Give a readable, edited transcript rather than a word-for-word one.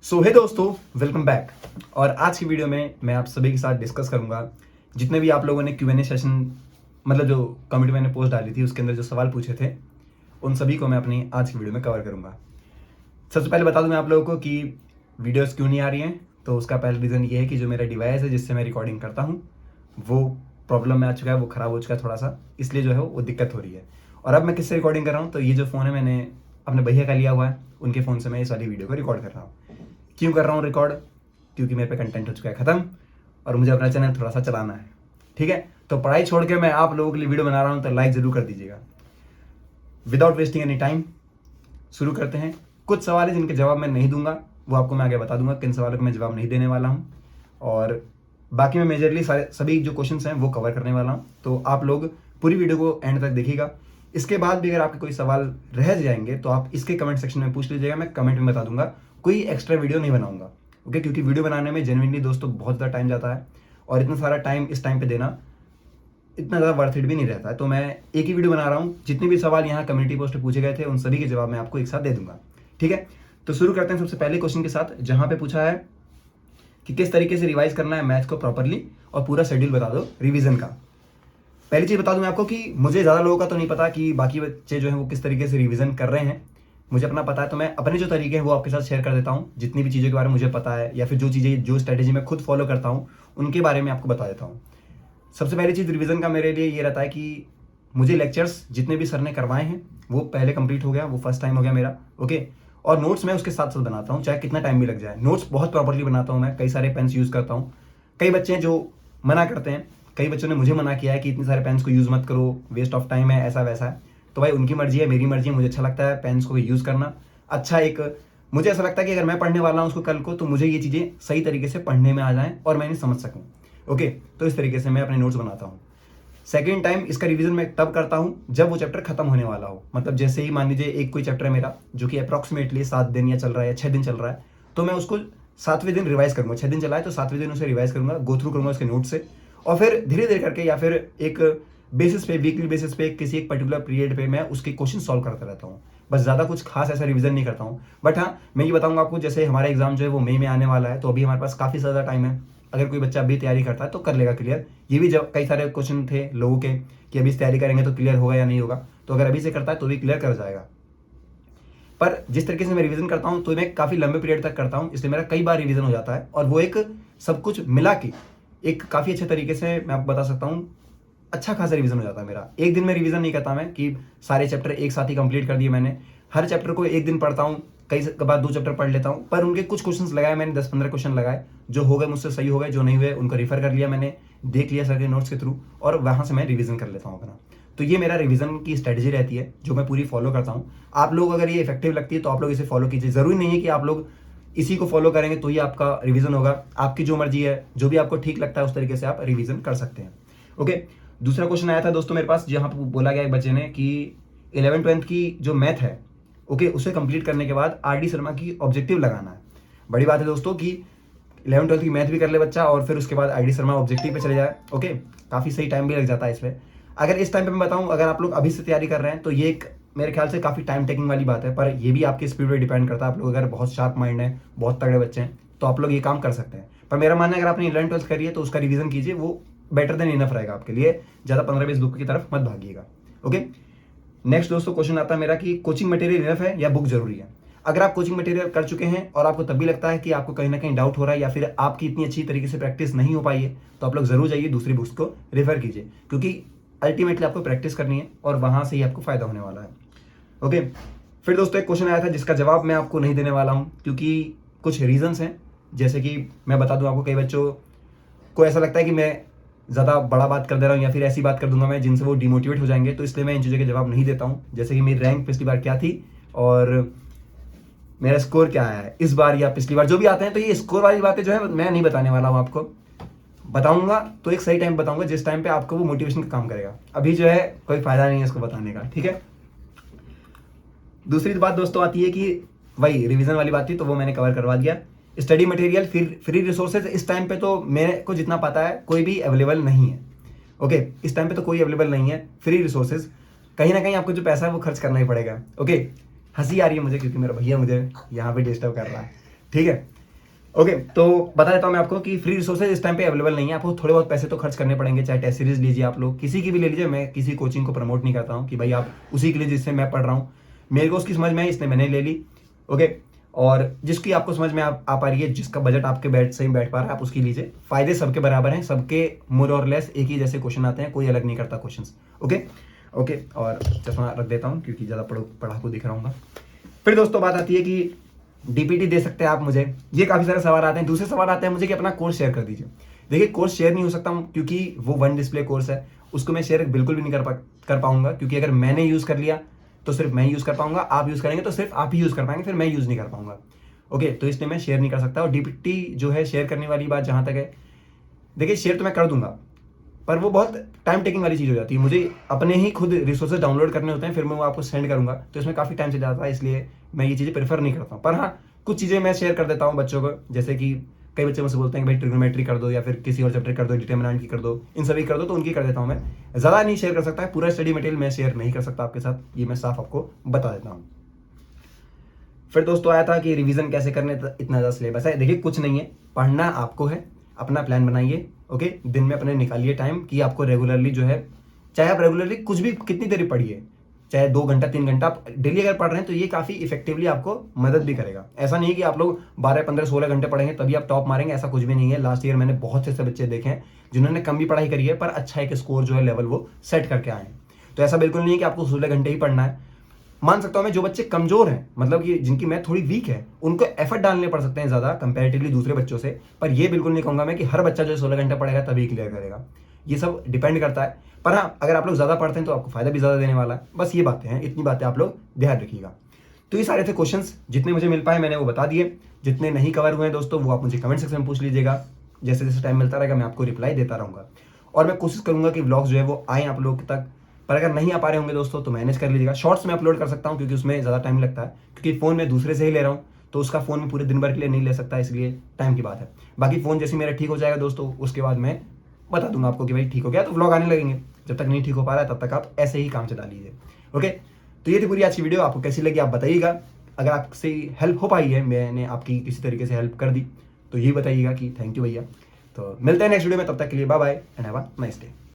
सो हे दोस्तों, welcome back. और आज की वीडियो में मैं आप सभी के साथ डिस्कस करूंगा जितने भी आप लोगों ने Q&A सेशन मतलब जो कमेंट मैंने पोस्ट डाली थी उसके अंदर जो सवाल पूछे थे उन सभी को मैं अपनी आज की वीडियो में कवर करूंगा। सबसे पहले बता दूं मैं आप लोगों को कि वीडियोस क्यों नहीं आ रही हैं। तो उसका पहला रीज़न ये है कि जो मेरा डिवाइस है जिससे मैं रिकॉर्डिंग करता हूँ वो प्रॉब्लम में आ चुका है, वो ख़राब हो चुका है थोड़ा सा, इसलिए जो है वो दिक्कत हो रही है। और अब मैं किससे रिकॉर्डिंग कर रहा हूँ, तो ये जो फ़ोन है मैंने अपने भैया का लिया हुआ है, उनके फ़ोन से मैं इस वाली वीडियो को रिकॉर्ड कर रहा हूँ। क्यों कर रहा हूँ रिकॉर्ड? क्योंकि मेरे पे कंटेंट हो चुका है ख़त्म और मुझे अपना चैनल थोड़ा सा चलाना है। ठीक है, तो पढ़ाई छोड़ के मैं आप लोगों के लिए वीडियो बना रहा हूँ, तो लाइक ज़रूर कर दीजिएगा। विदाउट वेस्टिंग एनी टाइम शुरू करते हैं। कुछ सवाल है जिनके जवाब मैं नहीं दूंगा, वो आपको मैं आगे बता दूंगा किन सवालों को मैं जवाब नहीं देने वाला हूँ। और बाकी मैं मेजरली सभी जो क्वेश्चंस हैं वो कवर करने वाला हूँ, तो आप लोग पूरी वीडियो को एंड तक देखिएगा। इसके बाद भी अगर आपके कोई सवाल रह जाएंगे तो आप इसके कमेंट सेक्शन में पूछ लीजिएगा, मैं कमेंट में बता दूंगा। कोई एक्स्ट्रा वीडियो नहीं बनाऊंगा, ओके? क्योंकि वीडियो बनाने में जेन्युइनली दोस्तों बहुत ज़्यादा टाइम जाता है और इतना सारा टाइम इस टाइम पे देना इतना ज़्यादा वर्थ इट भी नहीं रहता है। तो मैं एक ही वीडियो बना रहा हूँ, जितने भी सवाल यहाँ कम्युनिटी पोस्ट पे पूछे गए थे उन सभी के जवाब मैं आपको एक साथ दे दूंगा। ठीक है, तो शुरू करते हैं सबसे पहले क्वेश्चन के साथ, जहाँ पे पूछा है कि किस तरीके से रिवाइज करना है मैथ्स को प्रॉपरली और पूरा शेड्यूल बता दो रिवीजन का। पहली चीज़ बता दूं मैं आपको कि मुझे ज़्यादा लोगों का तो नहीं पता कि बाकी बच्चे जो हैं वो किस तरीके से रिवीजन कर रहे हैं। मुझे अपना पता है, तो मैं अपने जो तरीके हैं वो आपके साथ शेयर कर देता हूँ। जितनी भी चीज़ों के बारे में मुझे पता है या फिर जो चीज़ें जो स्ट्रैटेजी मैं खुद फॉलो करता हूँ उनके बारे में आपको बता देता हूँ। सबसे पहली चीज़ रिवीजन का मेरे लिए ये रहता है कि मुझे लेक्चर्स जितने भी सर ने करवाए हैं वो पहले कंप्लीट हो गया, वो फर्स्ट टाइम हो गया मेरा, ओके? और नोट्स मैं उसके साथ साथ बनाता हूँ, चाहे कितना टाइम भी लग जाए। नोट्स बहुत प्रॉपरली बनाता हूँ मैं, कई सारे पेन्स यूज़ करता हूँ। कई बच्चे हैं जो मना करते हैं, कई बच्चों ने मुझे मना किया है कि इतने सारे पेन्स को यूज़ मत करो, वेस्ट ऑफ टाइम है, ऐसा वैसा है। तो भाई उनकी मर्जी है, मेरी मर्जी है। मुझे अच्छा लगता है पेन्स को यूज़ करना। अच्छा, एक मुझे ऐसा लगता है कि अगर मैं पढ़ने वाला हूँ उसको कल को, तो मुझे ये चीज़ें सही तरीके से पढ़ने में आ जाएँ और मैं इन्हें समझ सकूँ, ओके? तो इस तरीके से मैं अपने नोट्स बनाता हूँ। सेकेंड टाइम इसका रिवीजन मैं तब करता हूँ जब वो चैप्टर खत्म होने वाला हो। मतलब जैसे ही मान लीजिए एक कोई चैप्टर है मेरा जो कि अप्रॉक्सीमेटली 7 दिन या चल रहा है या 6 दिन चल रहा है, तो मैं उसको 7वें दिन रिवाइज करूंगा। 6 दिन चला है तो 7वें दिन उसे रिवाइज करूंगा, गो थ्रू करूंगा उसके नोट से, और फिर धीरे धीरे करके या फिर एक बेसिस पे, वीकली बेसिस पे, किसी एक पर्टिकुलर पीरियड पे मैं उसके क्वेश्चन सॉल्व करता रहता हूँ। बस ज़्यादा कुछ खास ऐसा रिवीजन नहीं करता हूँ। बट हाँ, मैं ये बताऊंगा आपको, जैसे हमारा एग्जाम जो है वो मई में आने वाला है, तो अभी हमारे पास काफ़ी ज़्यादा टाइम है। अगर कोई बच्चा अभी तैयारी करता है तो कर लेगा क्लियर। ये भी जब कई सारे क्वेश्चन थे लोगों के कि अभी से तैयारी करेंगे तो क्लियर होगा या नहीं होगा, तो अगर अभी से करता है तो भी क्लियर कर जाएगा। पर जिस तरीके से मैं रिवीजन करता हूँ तो मैं काफ़ी लंबे पीरियड तक करता हूँ, इसलिए मेरा कई बार रिवीजन हो जाता है और वो एक सब कुछ मिला के एक काफ़ी अच्छे तरीके से मैं आपको बता सकता हूँ, अच्छा खासा रिवीजन हो जाता है मेरा। एक दिन में रिवीजन नहीं करता मैं कि सारे चैप्टर एक साथ ही कंप्लीट कर दिए मैंने। हर चैप्टर को एक दिन पढ़ता हूँ, कई बार 2 चैप्टर पढ़ लेता हूँ, पर उनके कुछ क्वेश्चंस लगाए मैंने, 10-15 क्वेश्चन लगाए, जो हो गए मुझसे सही हो गए, जो नहीं हुए उनको रिफर कर लिया मैंने, देख लिया सर के नोट्स के थ्रू, और वहाँ से मैं रिवीजन कर लेता हूँ अपना। तो ये मेरा रिवीजन की स्ट्रेटजी रहती है जो मैं पूरी फॉलो करता हूँ। आप लोग अगर ये इफेक्टिव लगती है तो आप लोग इसे फॉलो कीजिए। ज़रूरी नहीं है कि आप लोग इसी को फॉलो करेंगे तो ही आपका रिवीजन होगा। आपकी जो मर्जी है, जो भी आपको ठीक लगता है उस तरीके से आप रिवीजन कर सकते हैं, ओके? दूसरा क्वेश्चन आया था दोस्तों मेरे पास, जहाँ पर बोला गया एक बच्चे ने कि 11th-12th की जो मैथ है, ओके, उसे कंप्लीट करने के बाद आर डी शर्मा की ऑब्जेक्टिव लगाना है। बड़ी बात है दोस्तों कि 11th-12th की मैथ भी कर ले बच्चा और फिर उसके बाद आर डी शर्मा ऑब्जेक्टिव पे चले जाए, ओके? काफ़ी सही टाइम भी लग जाता है इसमें। अगर इस टाइम पे मैं बताऊं, अगर आप लोग अभी से तैयारी कर रहे हैं तो ये एक मेरे ख्याल से काफ़ी टाइम टेकिंग वाली बात है, पर ये भी आपकी स्पीड पर डिपेंड करता है। आप लोग अगर बहुत शार्प माइंड है, बहुत तगड़े बच्चे हैं, तो आप लोग ये काम कर सकते हैं। पर मेरा मानना है अगर आपने 11th-12th करी है तो उसका रिवीजन कीजिए, वो बेटर देन इनफ रहेगा आपके लिए। ज़्यादा 15-20 बुक की तरफ मत भागिएगा, ओके? नेक्स्ट दोस्तों क्वेश्चन आता है मेरा कि कोचिंग मटेरियल इनफ है या बुक जरूरी है? अगर आप कोचिंग मटेरियल कर चुके हैं और आपको तब भी लगता है कि आपको कहीं ना कहीं डाउट हो रहा है या फिर आपकी इतनी अच्छी तरीके से प्रैक्टिस नहीं हो पाई है, तो आप लोग जरूर जाइए दूसरी बुक्स को रेफर कीजिए, क्योंकि अल्टीमेटली आपको प्रैक्टिस करनी है और वहां से ही आपको फायदा होने वाला है, ओके? फिर दोस्तों एक क्वेश्चन आया था जिसका जवाब मैं आपको नहीं देने वाला हूँ, क्योंकि कुछ रीजंस हैं। जैसे कि मैं बता दूं आपको, कई बच्चों को ऐसा लगता है कि मैं ज़्यादा बड़ा बात कर दे रहा हूँ या फिर ऐसी बात कर दूंगा मैं जिनसे वो डिमोटिवेट हो जाएंगे, तो इसलिए मैं इन चीज़ों के जवाब नहीं देता हूँ। जैसे कि मेरी रैंक पिछली बार क्या थी और मेरा स्कोर क्या आया है इस बार या पिछली बार, जो भी आते हैं, तो ये स्कोर वाली बातें जो है मैं नहीं बताने वाला हूँ आपको। बताऊंगा तो एक सही टाइम बताऊंगा जिस टाइम पे आपको वो मोटिवेशन का काम करेगा। अभी जो है कोई फायदा नहीं है इसको बताने का, ठीक है? दूसरी बात दोस्तों आती है कि वही रिवीजन वाली बात थी, तो वो मैंने कवर करवा दिया। स्टडी मटेरियल, फ्री रिसोर्सेज, इस टाइम पे तो मेरे को जितना पता है कोई भी अवेलेबल नहीं है, ओके? इस टाइम पे तो कोई अवेलेबल नहीं है फ्री रिसोर्सेज। कहीं ना कहीं आपको जो पैसा है वो खर्च करना ही पड़ेगा, ओके? हंसी आ रही है मुझे क्योंकि मेरा भैया मुझे यहाँ पे डिस्टर्ब कर रहा है, ठीक है? ओके, तो बता देता हूँ मैं आपको कि फ्री रिसोर्सेज इस टाइम पे अवेलेबल नहीं है। आपको थोड़े बहुत पैसे तो खर्च करने पड़ेंगे, चाहे टेस्ट सीरीज लीजिए, आप लोग किसी की भी ले लीजिए। मैं किसी कोचिंग को प्रमोट नहीं करता हूँ कि भाई आप उसी के लिए जिससे मैं पढ़ रहा हूँ। मेरे को उसकी समझ में आई, इसने मैंने ले ली। ओके, और जिसकी आपको समझ में आ पा रही है, जिसका बजट आपके सही बैठ पा रहा है, आप उसकी लीजिए। फायदे सबके बराबर हैं, सबके मोर और लेस एक ही जैसे क्वेश्चन आते हैं, कोई अलग नहीं करता क्वेश्चन। ओके ओके, और चश्मा रख देता हूँ क्योंकि ज़्यादा पढ़ाकू दिख रहा हूँ। फिर दोस्तों बात आती है कि डीपीटी दे सकते हैं आप मुझे, ये काफ़ी सारे सवाल आते हैं। दूसरे सवाल आते हैं मुझे कि अपना कोर्स शेयर कर दीजिए। देखिए, कोर्स शेयर नहीं हो सकता हूँ क्योंकि वो वन डिस्प्ले कोर्स है, उसको मैं शेयर बिल्कुल भी नहीं कर पाऊंगा, क्योंकि अगर मैंने यूज़ कर लिया तो सिर्फ मैं यूज़ कर पाऊंगा, आप यूज़ करेंगे तो सिर्फ आप ही यूज़ कर पाएंगे, फिर मैं यूज़ नहीं कर पाऊंगा। ओके, तो इसलिए मैं शेयर नहीं कर सकता। और डीपीटी जो है शेयर करने वाली बात जहाँ तक है, देखिए शेयर तो मैं कर दूंगा, पर वो बहुत टाइम टेकिंग वाली चीज़ हो जाती है। मुझे अपने ही खुद रिसोर्सेज डाउनलोड करने होते हैं, फिर मैं वो आपको सेंड करूंगा, तो इसमें काफ़ी टाइम चले जाता है, इसलिए मैं ये चीज़ें प्रेफर नहीं करता हूँ। पर हाँ, कुछ चीज़ें मैं शेयर कर देता हूँ बच्चों को, जैसे कि कई बच्चे मुझसे बोलते हैं कि भाई ट्रिग्नोमेट्री कर दो, या फिर किसी और चैप्टर कर दो, डिटरमिनेंट की कर दो, इन सभी कर दो, तो उनकी कर देता हूँ मैं। ज़्यादा नहीं शेयर कर सकता है, पूरा स्टडी मटेरियल मैं शेयर नहीं कर सकता आपके साथ, ये मैं साफ आपको बता देता हूँ। फिर दोस्तों आया था कि रिवीजन कैसे करने, इतना ज़्यादा सिलेबस है। देखिए कुछ नहीं है, पढ़ना आपको है, अपना प्लान बनाइए। ओके, दिन में अपने निकालिए टाइम कि आपको रेगुलरली जो है, चाहे आप रेगुलरली कुछ भी कितनी देर पढ़िए, चाहे 2 घंटा 3 घंटा आप डेली अगर पढ़ रहे हैं, तो ये काफ़ी इफेक्टिवली आपको मदद भी करेगा। ऐसा नहीं कि आप लोग 12 15 16 घंटे पढ़ेंगे तभी आप टॉप मारेंगे, ऐसा कुछ भी नहीं है। लास्ट ईयर मैंने बहुत से ऐसे बच्चे देखे हैं जिन्होंने कम भी पढ़ाई करी है, पर अच्छा एक स्कोर जो है लेवल वो सेट करके आए हैं। तो ऐसा बिल्कुल नहीं है कि आपको 16 घंटे ही पढ़ना है। मान सकता हूं मैं, जो बच्चे कमजोर हैं, मतलब कि जिनकी मैथ थोड़ी वीक है, उनको एफर्ट डालने पड़ सकते हैं ज़्यादा कंपैरेटिवली दूसरे बच्चों से। पर ये बिल्कुल नहीं कहूंगा मैं कि हर बच्चा जो 16 घंटे पढ़ेगा तभी क्लियर करेगा, ये सब डिपेंड करता है। पर हाँ, अगर आप लोग ज़्यादा पढ़ते हैं तो आपको फायदा भी ज़्यादा देने वाला है। बस ये बातें हैं, इतनी बातें आप लोग ध्यान रखिएगा। तो ये सारे थे क्वेश्चंस, जितने मुझे मिल पाए मैंने वो बता दिए। जितने नहीं कवर हुए हैं दोस्तों, वो आप मुझे कमेंट सेक्शन में पूछ लीजिएगा। जैसे जैसे टाइम मिलता रहेगा मैं आपको रिप्लाई देता रहूँगा, और मैं कोशिश करूँगा कि व्लॉग्स जो है वो आएँ आप लोगों तक। पर अगर नहीं आ पा रहे होंगे दोस्तों तो मैनेज कर लीजिएगा। शॉर्ट्स में अपलोड कर सकता हूँ क्योंकि उसमें ज़्यादा टाइम लगता है, क्योंकि फ़ोन में दूसरे से ही ले रहा हूँ, तो उसका फ़ोन में पूरे दिन भर के लिए नहीं ले सकता, इसलिए टाइम की बात है। बाकी फ़ोन जैसे मेरा ठीक हो जाएगा दोस्तों, उसके बाद मैं बता दूंगा आपको कि भाई ठीक हो गया, तो व्लॉग आने लगेंगे। जब तक नहीं ठीक हो पा रहा है तब तक आप ऐसे ही काम चला लीजिए। ओके, तो ये थी पूरी आज की वीडियो। आपको कैसी लगी आप बताइएगा। अगर आपसे हेल्प हो पाई है, मैंने आपकी किसी तरीके से हेल्प कर दी, तो ये बताइएगा कि थैंक यू भैया। तो मिलते हैं नेक्स्ट वीडियो में, तब तक के लिए bye bye and have a nice day.